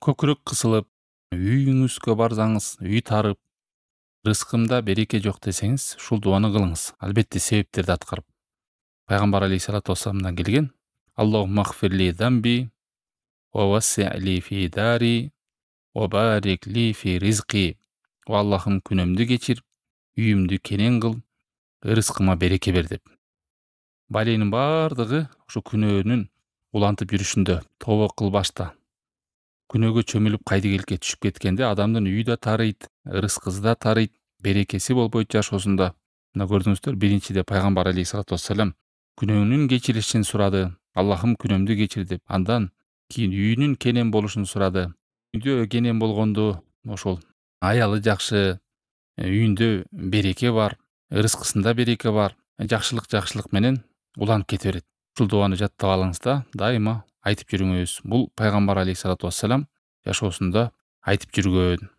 Көкүрөк кысылып, үйүңүзгө барсаңыз, үй тарып, рызкымда береке жок десеңиз, ушул дуаны кылыңыз. Албетте себептерди аткарып. Пайгамбар алейхиссалату вассаламдан келген: Аллахуммагфирли замби, ва васси'ли фи дари, ва барик ли фи ризқи. О Аллахым, күнөөмдү кечир, үйүмдү кенен кыл, рызкыма береке бер деп. Баленин бардыгы ушу күнөөнүн улантып жүрүшүндө, тобо кылбашта. Күнөөгө чөмүлүп кайдыгеликке түшүп кеткенде адамдын үйү да тарыйт, рызкысы да тарыйт, берекеси болбойт жашоосунда. Мына көрдүңүздөр, биринчиде пайгамбар алейхиссалату вассалам күнөөнүн кечирилишин сурады. Аллахым, күнөөмдү кечир деп. Андан кийин үйүнүн кенен болушун сурады. Үйдө кенен болгондо ошол аялы жакшы, үйүндө береке бар, рызкысында береке бар, жакшылык менен уланып кете берет. Ушул дуаны жаттап алыңыз да, дайыма айтып жүрүңүз. Бул пайгамбар алейхиссалату вассалам жашоосунда айтып жүргөн.